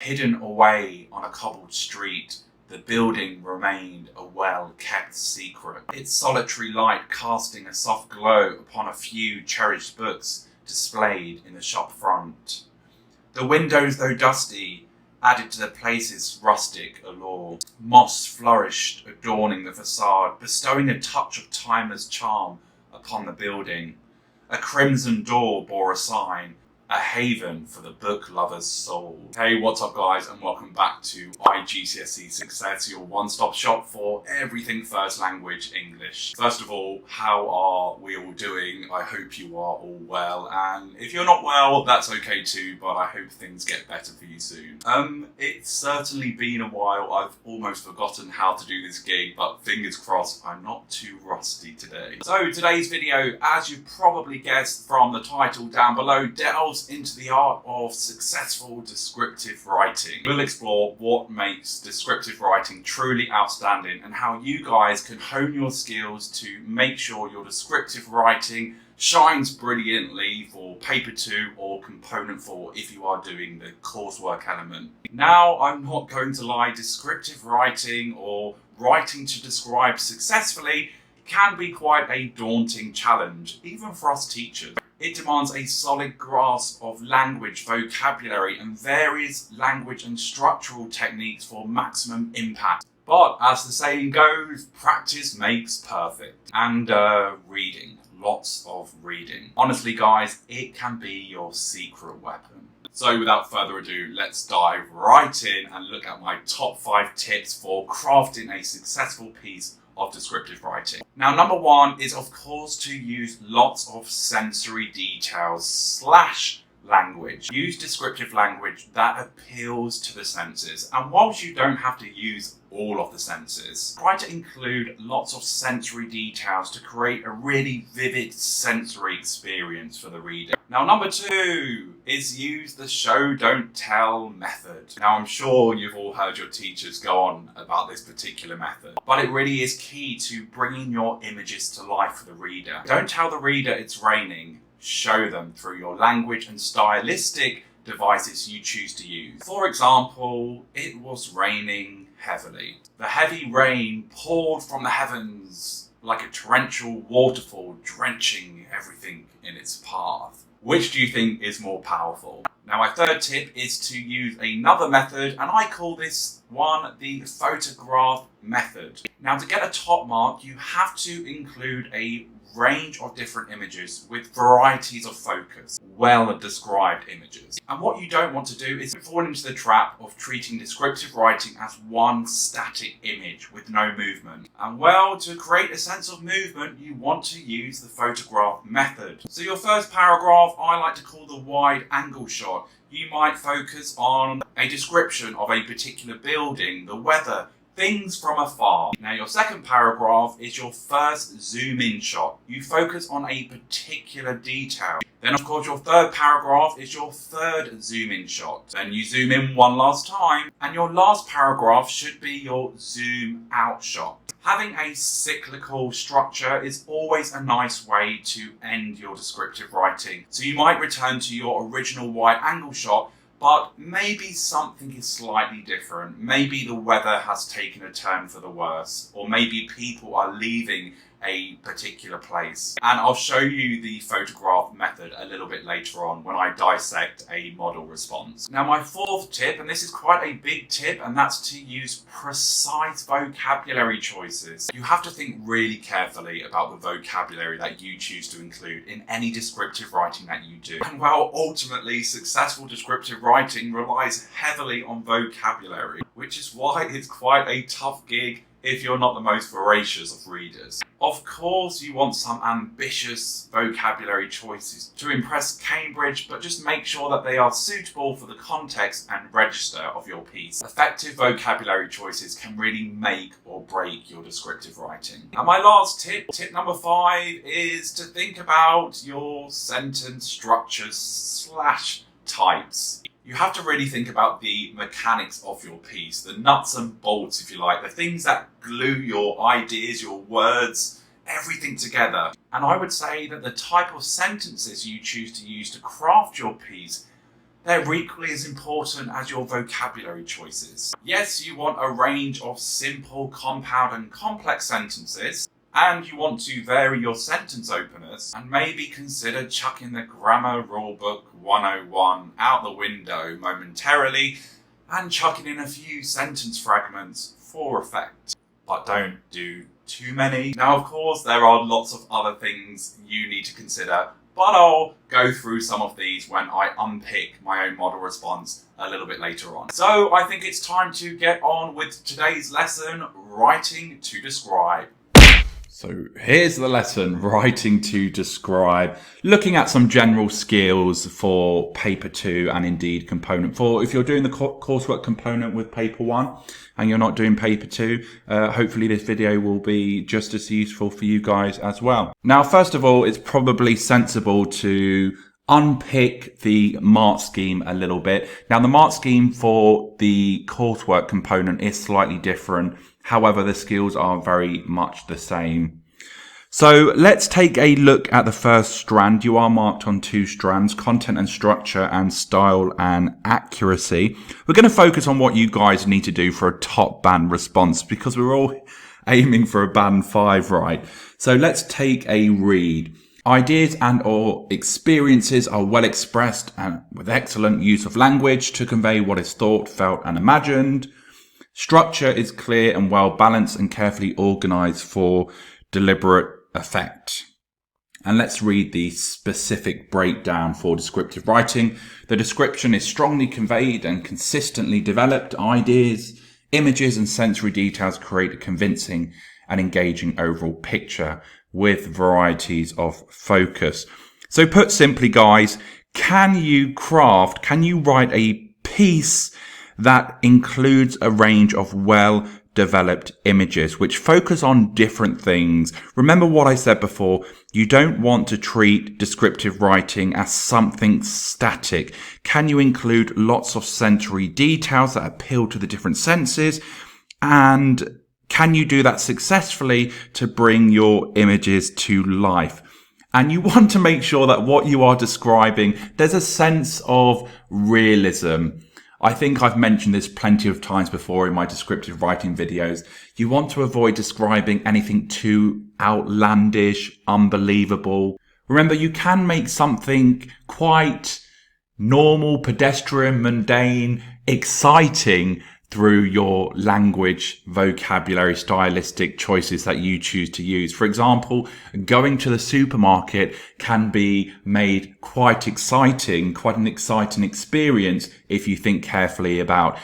Hidden away on a cobbled street, the building remained a well-kept secret, its solitary light casting a soft glow upon a few cherished books displayed in the shop front. The windows, though dusty, added to the place's rustic allure. Moss flourished, adorning the facade, bestowing a touch of timeless charm upon the building. A crimson door bore a sign, a haven for the book lover's soul. Hey, what's up guys, and welcome back to IGCSE Success, your one-stop shop for everything first language English. First of all, how are we all doing? I hope you are all well, and if you're not well, that's okay too, but I hope things get better for you soon. It's certainly been a while. I've almost forgotten how to do this gig, but fingers crossed I'm not too rusty today. So today's video, as you probably guessed from the title down below, delves into the art of successful descriptive writing. We'll explore what makes descriptive writing truly outstanding and how you guys can hone your skills to make sure your descriptive writing shines brilliantly for paper 2 or component 4 if you are doing the coursework element. Now, I'm not going to lie, descriptive writing or writing to describe successfully can be quite a daunting challenge, even for us teachers. It demands a solid grasp of language, vocabulary, and various language and structural techniques for maximum impact. But as the saying goes, practice makes perfect. And reading, lots of reading. Honestly guys, it can be your secret weapon. So without further ado, let's dive right in and look at my top 5 tips for crafting a successful piece of descriptive writing. Now, number 1 is of course to use lots of sensory details / language. Use descriptive language that appeals to the senses, and whilst you don't have to use all of the senses, try to include lots of sensory details to create a really vivid sensory experience for the reader. Now, number 2 is use the show don't tell method. Now, I'm sure you've all heard your teachers go on about this particular method, but it really is key to bringing your images to life for the reader. Don't tell the reader it's raining, show them through your language and stylistic devices you choose to use. For example, it was raining heavily. The heavy rain poured from the heavens like a torrential waterfall, drenching everything in its path. Which do you think is more powerful? Now, my third tip is to use another method, and I call this one the photograph method. Now, to get a top mark, you have to include a range of different images with varieties of focus, well described images. And what you don't want to do is fall into the trap of treating descriptive writing as one static image with no movement. And well, to create a sense of movement, you want to use the photograph method. So your first paragraph, I like to call the wide angle shot. You might focus on a description of a particular building, the weather, things from afar. Now, your second paragraph is your first zoom in shot. You focus on a particular detail. Then, of course, your third paragraph is your third zoom in shot. Then you zoom in one last time, and your last paragraph should be your zoom out shot. Having a cyclical structure is always a nice way to end your descriptive writing. So you might return to your original wide angle shot, but maybe something is slightly different. Maybe the weather has taken a turn for the worse, or maybe people are leaving a particular place. And I'll show you the photograph method a little bit later on when I dissect a model response. Now, my fourth tip, and this is quite a big tip, and that's to use precise vocabulary choices. You have to think really carefully about the vocabulary that you choose to include in any descriptive writing that you do. And while ultimately successful descriptive writing relies heavily on vocabulary, which is why it's quite a tough gig if you're not the most voracious of readers. Of course, you want some ambitious vocabulary choices to impress Cambridge, but just make sure that they are suitable for the context and register of your piece. Effective vocabulary choices can really make or break your descriptive writing. And my last tip number 5, is to think about your sentence structures / types. You have to really think about the mechanics of your piece, the nuts and bolts, if you like, the things that glue your ideas, your words, everything together. And I would say that the type of sentences you choose to use to craft your piece, They're equally as important as your vocabulary choices. Yes, you want a range of simple, compound and complex sentences, and you want to vary your sentence openers, and maybe consider chucking the Grammar Rulebook 101 out the window momentarily and chucking in a few sentence fragments for effect. But don't do too many. Now, of course, there are lots of other things you need to consider, but I'll go through some of these when I unpick my own model response a little bit later on. So I think it's time to get on with today's lesson, writing to describe. So here's the lesson, writing to describe, looking at some general skills for paper 2 and indeed component 4. If you're doing the coursework component with paper 1 and you're not doing paper 2, hopefully this video will be just as useful for you guys as well. Now, first of all, it's probably sensible to unpick the mark scheme a little bit. Now, the mark scheme for the coursework component is slightly different. However, the skills are very much the same. So let's take a look at the first strand. You are marked on 2 strands, content and structure and style and accuracy. We're going to focus on what you guys need to do for a top band response because we're all aiming for a band 5, right? So let's take a read. Ideas and or experiences are well expressed and with excellent use of language to convey what is thought, felt and imagined. Structure is clear and well balanced and carefully organized for deliberate effect. And let's read the specific breakdown for descriptive writing. The description is strongly conveyed and consistently developed. Ideas, images and sensory details create a convincing and engaging overall picture with varieties of focus. So put simply, guys, can you write a piece that includes a range of well-developed images which focus on different things? Remember what I said before, you don't want to treat descriptive writing as something static. Can you include lots of sensory details that appeal to the different senses? And can you do that successfully to bring your images to life? And you want to make sure that what you are describing, there's a sense of realism. I think I've mentioned this plenty of times before in my descriptive writing videos. You want to avoid describing anything too outlandish, unbelievable. Remember, you can make something quite normal, pedestrian, mundane, exciting through your language, vocabulary, stylistic choices that you choose to use. For example, going to the supermarket can be made quite an exciting experience if you think carefully about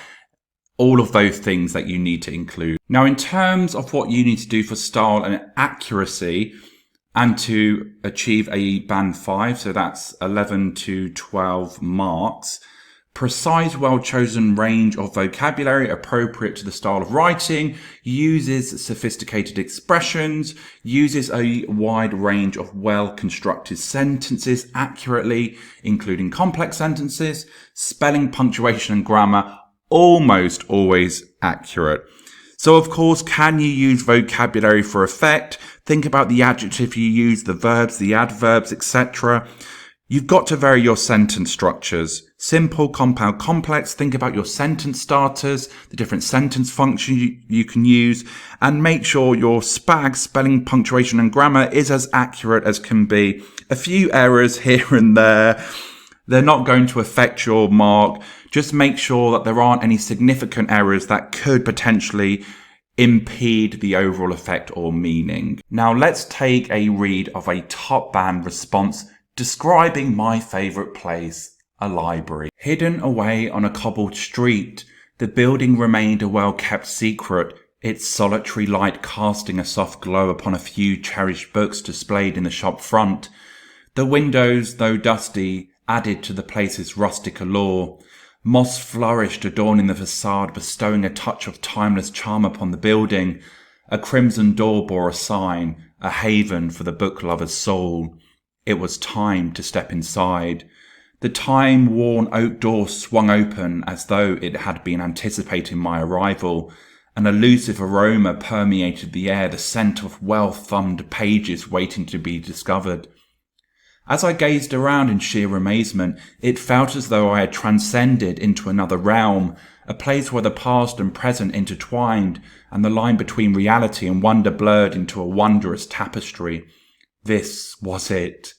all of those things that you need to include. Now, in terms of what you need to do for style and accuracy and to achieve a band 5, so that's 11 to 12 marks, precise, well-chosen range of vocabulary appropriate to the style of writing, uses sophisticated expressions, uses a wide range of well-constructed sentences accurately, including complex sentences, spelling, punctuation and grammar, almost always accurate. So, of course, can you use vocabulary for effect? Think about the adjective you use, the verbs, the adverbs, etc. You've got to vary your sentence structures. Simple, compound, complex. Think about your sentence starters, the different sentence functions you can use, and make sure your SPAG, spelling, punctuation and grammar, is as accurate as can be. A few errors here and there, they're not going to affect your mark. Just make sure that there aren't any significant errors that could potentially impede the overall effect or meaning. Now let's take a read of a top band response describing my favourite place, a library. Hidden away on a cobbled street, the building remained a well-kept secret, its solitary light casting a soft glow upon a few cherished books displayed in the shop front. The windows, though dusty, added to the place's rustic allure. Moss flourished, adorning the facade, bestowing a touch of timeless charm upon the building. A crimson door bore a sign, a haven for the book lover's soul. It was time to step inside. The time-worn oak door swung open as though it had been anticipating my arrival. An elusive aroma permeated the air, the scent of well-thumbed pages waiting to be discovered. As I gazed around in sheer amazement, it felt as though I had transcended into another realm, a place where the past and present intertwined, and the line between reality and wonder blurred into a wondrous tapestry. This was it.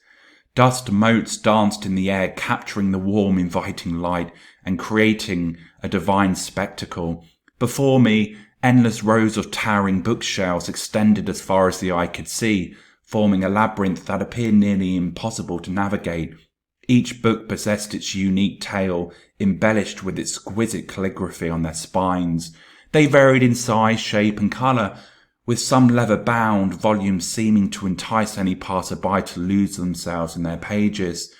Dust motes danced in the air, capturing the warm, inviting light and creating a divine spectacle. Before me, endless rows of towering bookshelves extended as far as the eye could see, forming a labyrinth that appeared nearly impossible to navigate. Each book possessed its unique tale, embellished with exquisite calligraphy on their spines. They varied in size, shape, and colour, with some leather-bound volumes seeming to entice any passer-by to lose themselves in their pages.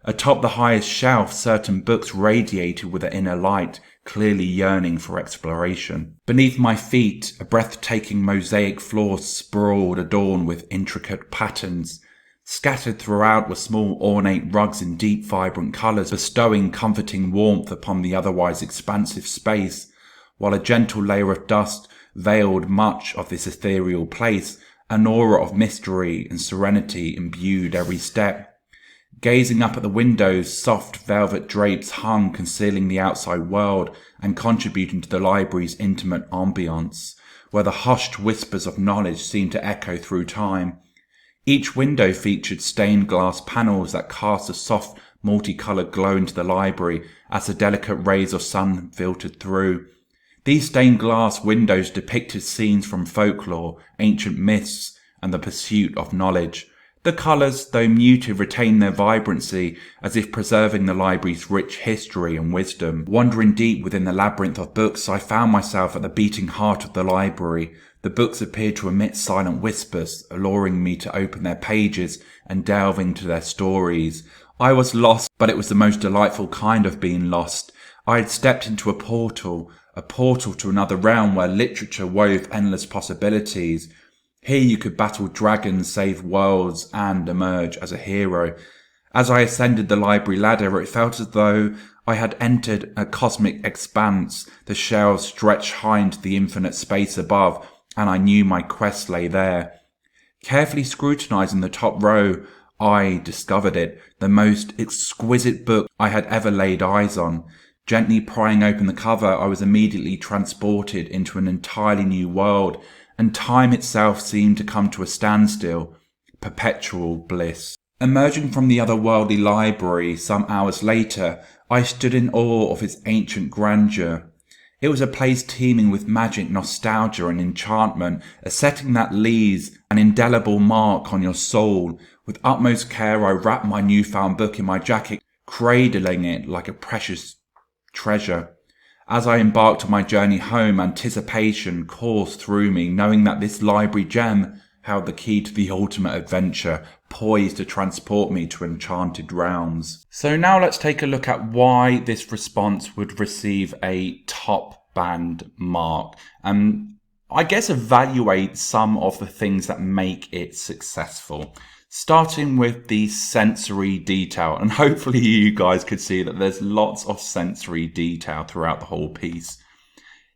Atop the highest shelf, certain books radiated with an inner light, clearly yearning for exploration. Beneath my feet, a breathtaking mosaic floor sprawled, adorned with intricate patterns. Scattered throughout were small ornate rugs in deep vibrant colours, bestowing comforting warmth upon the otherwise expansive space, while a gentle layer of dust veiled much of this ethereal place. An aura of mystery and serenity imbued every step. Gazing up at the windows, soft velvet drapes hung, concealing the outside world and contributing to the library's intimate ambience, where the hushed whispers of knowledge seemed to echo through time. Each window featured stained glass panels that cast a soft, multicoloured glow into the library as the delicate rays of sun filtered through. These stained glass windows depicted scenes from folklore, ancient myths, and the pursuit of knowledge. The colours, though muted, retained their vibrancy, as if preserving the library's rich history and wisdom. Wandering deep within the labyrinth of books, I found myself at the beating heart of the library. The books appeared to emit silent whispers, alluring me to open their pages and delve into their stories. I was lost, but it was the most delightful kind of being lost. I had stepped into a portal to another realm where literature wove endless possibilities. Here you could battle dragons, save worlds, and emerge as a hero. As I ascended the library ladder, it felt as though I had entered a cosmic expanse. The shelves stretched high into the infinite space above, and I knew my quest lay there. Carefully scrutinizing the top row, I discovered it, the most exquisite book I had ever laid eyes on. Gently prying open the cover, I was immediately transported into an entirely new world, and time itself seemed to come to a standstill. Perpetual bliss. Emerging from the otherworldly library some hours later, I stood in awe of its ancient grandeur. It was a place teeming with magic, nostalgia, and enchantment, a setting that leaves an indelible mark on your soul. With utmost care, I wrapped my newfound book in my jacket, cradling it like a precious treasure. As I embarked on my journey home, anticipation coursed through me, knowing that this library gem held the key to the ultimate adventure, poised to transport me to enchanted realms. So now let's take a look at why this response would receive a top band mark, and I guess evaluate some of the things that make it successful. Starting with the sensory detail, and hopefully you guys could see that there's lots of sensory detail throughout the whole piece.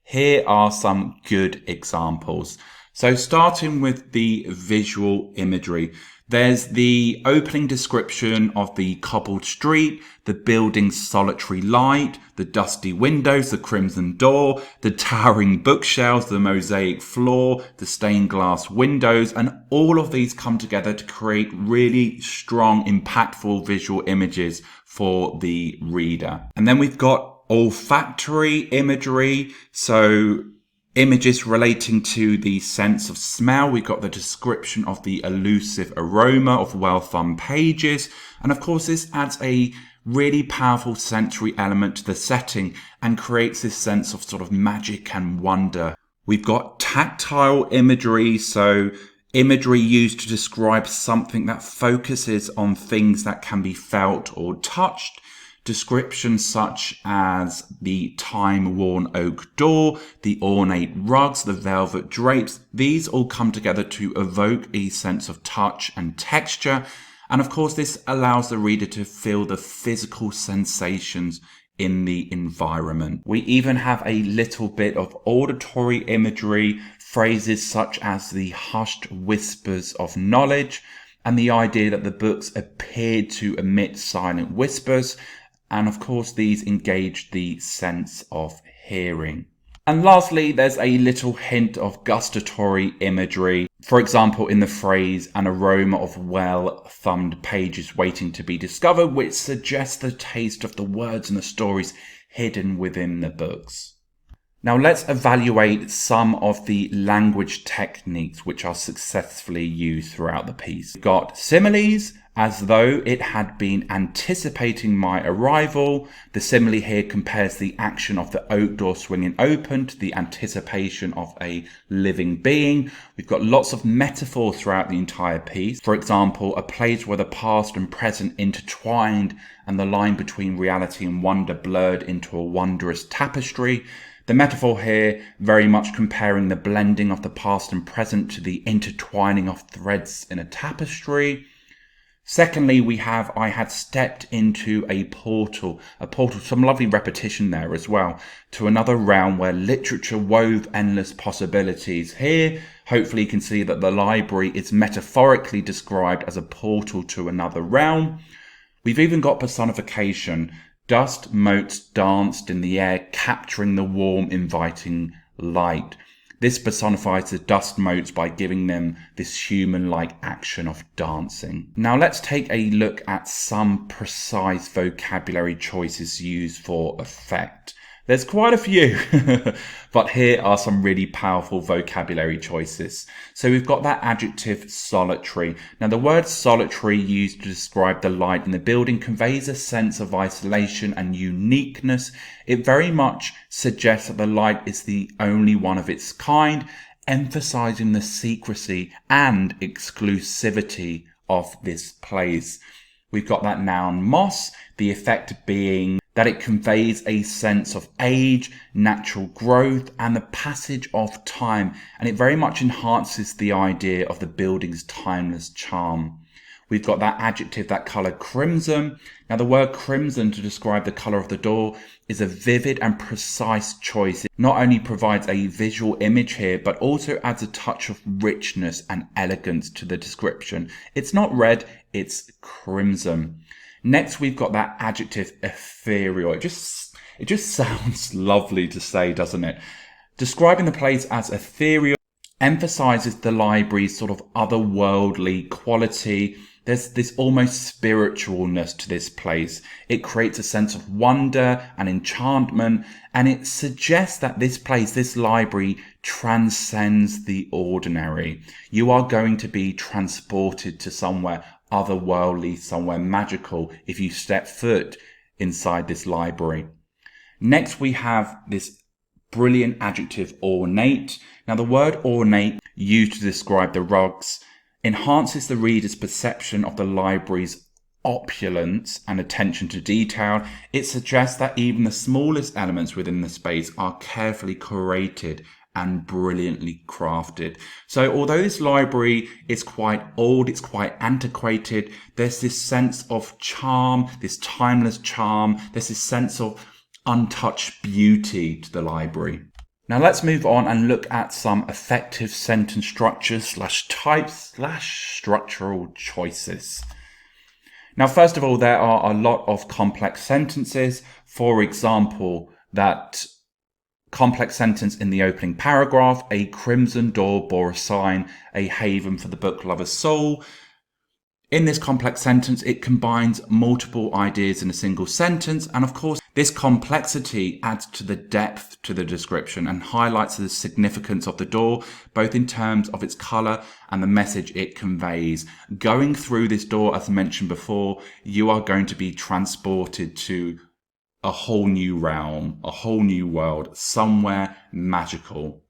Here are some good examples. So starting with the visual imagery, there's the opening description of the cobbled street, the building's solitary light, the dusty windows, the crimson door, the towering bookshelves, the mosaic floor, the stained glass windows, and all of these come together to create really strong, impactful visual images for the reader. And then we've got olfactory imagery, so images relating to the sense of smell. We've got the description of the elusive aroma of well-thumbed pages. And of course, this adds a really powerful sensory element to the setting and creates this sense of sort of magic and wonder. We've got tactile imagery, so imagery used to describe something that focuses on things that can be felt or touched. Descriptions such as the time-worn oak door, the ornate rugs, the velvet drapes, these all come together to evoke a sense of touch and texture. And of course, this allows the reader to feel the physical sensations in the environment. We even have a little bit of auditory imagery, phrases such as the hushed whispers of knowledge, and the idea that the books appeared to emit silent whispers, and of course these engaged the sense of hearing. And lastly, there's a little hint of gustatory imagery, for example in the phrase "an aroma of well-thumbed pages waiting to be discovered," which suggests the taste of the words and the stories hidden within the books. Now let's evaluate some of the language techniques which are successfully used throughout the piece. We've got similes, as though it had been anticipating my arrival. The simile here compares the action of the oak door swinging open to the anticipation of a living being. We've got lots of metaphor throughout the entire piece. For example, a place where the past and present intertwined and the line between reality and wonder blurred into a wondrous tapestry. The metaphor here very much comparing the blending of the past and present to the intertwining of threads in a tapestry. Secondly, we have "I had stepped into a portal," some lovely repetition there as well, to another realm where literature wove endless possibilities. Here, hopefully you can see that the library is metaphorically described as a portal to another realm. We've even got personification. Dust motes danced in the air, capturing the warm, inviting light. This personifies the dust motes by giving them this human-like action of dancing. Now let's take a look at some precise vocabulary choices used for effect. There's quite a few, but here are some really powerful vocabulary choices. So we've got that adjective solitary. Now the word solitary used to describe the light in the building conveys a sense of isolation and uniqueness. It very much suggests that the light is the only one of its kind, emphasizing the secrecy and exclusivity of this place. We've got that noun moss, the effect being that it conveys a sense of age, natural growth, and the passage of time, and it very much enhances the idea of the building's timeless charm. We've got that adjective, that colour crimson. Now the word crimson to describe the colour of the door is a vivid and precise choice. It not only provides a visual image here, but also adds a touch of richness and elegance to the description. It's not red, it's crimson. Next, we've got that adjective ethereal. It just sounds lovely to say, doesn't it? Describing the place as ethereal emphasizes the library's sort of otherworldly quality. There's this almost spiritualness to this place. It creates a sense of wonder and enchantment, and it suggests that this place, this library, transcends the ordinary. You are going to be transported to somewhere otherworldly, somewhere magical if you step foot inside this library. Next, we have this brilliant adjective ornate. Now the word ornate, used to describe the rugs, enhances the reader's perception of the library's opulence and attention to detail. It suggests that even the smallest elements within the space are carefully curated and brilliantly crafted. So although this library is quite old, it's quite antiquated, there's this sense of charm, this timeless charm, there's this sense of untouched beauty to the library. Now let's move on and look at some effective sentence structures / types / structural choices. Now first of all, there are a lot of complex sentences. For example, that complex sentence in the opening paragraph: "A crimson door bore a sign, a haven for the book lover's soul." In this complex sentence, it combines multiple ideas in a single sentence, and of course this complexity adds to the depth to the description and highlights the significance of the door, both in terms of its colour and the message it conveys. Going through this door, as mentioned before, you are going to be transported to a whole new realm, a whole new world, somewhere magical.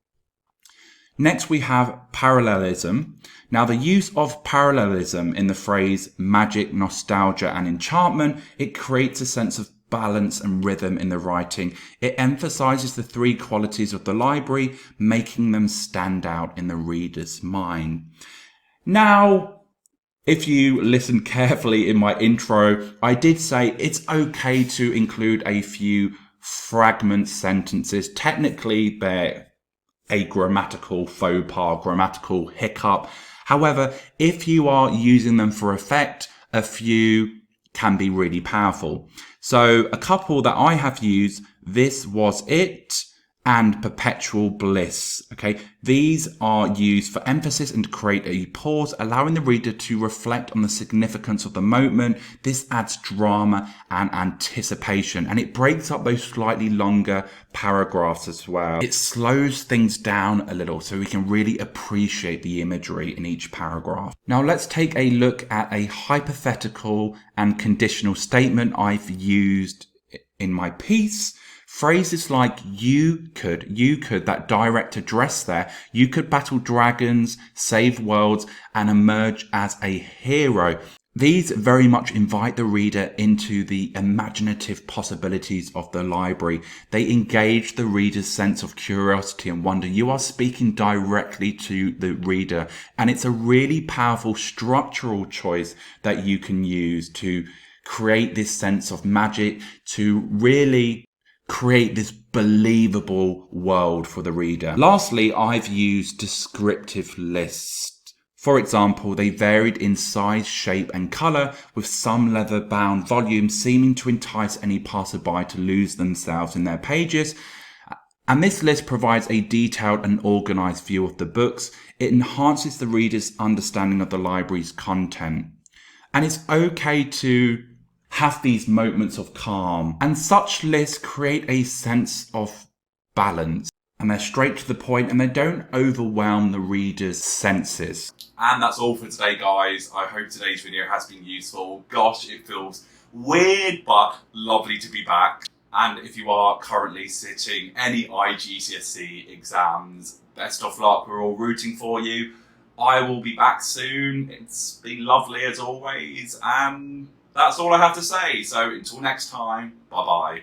Next, we have parallelism. Now, the use of parallelism in the phrase magic, nostalgia, and enchantment, it creates a sense of balance and rhythm in the writing. It emphasizes the three qualities of the library, making them stand out in the reader's mind. Now, if you listen carefully in my intro, I did say it's okay to include a few fragment sentences. Technically, they're a grammatical faux pas, grammatical hiccup. However, if you are using them for effect, a few can be really powerful. So a couple that I have used, This Was It and Perpetual Bliss. Okay, these are used for emphasis and to create a pause, allowing the reader to reflect on the significance of the moment. This adds drama and anticipation, and it breaks up those slightly longer paragraphs as well. It slows things down a little so we can really appreciate the imagery in each paragraph. Now let's take a look at a hypothetical and conditional statement I've used in my piece. Phrases like you could, that direct address there, you could battle dragons, save worlds, and emerge as a hero. These very much invite the reader into the imaginative possibilities of the library. They engage the reader's sense of curiosity and wonder. You are speaking directly to the reader, and it's a really powerful structural choice that you can use to create this sense of magic, to really create this believable world for the reader. Lastly, I've used descriptive lists. For example, they varied in size, shape and colour, with some leather-bound volumes seeming to entice any passerby to lose themselves in their pages. And this list provides a detailed and organised view of the books. It enhances the reader's understanding of the library's content. And it's okay to have these moments of calm, and such lists create a sense of balance, and they're straight to the point and they don't overwhelm the reader's senses. And that's all for today, guys. I hope today's video has been useful. Gosh, it feels weird but lovely to be back. And if you are currently sitting any IGCSE exams, best of luck. We're all rooting for you. I will be back soon. It's been lovely as always, and that's all I have to say. So until next time, bye-bye.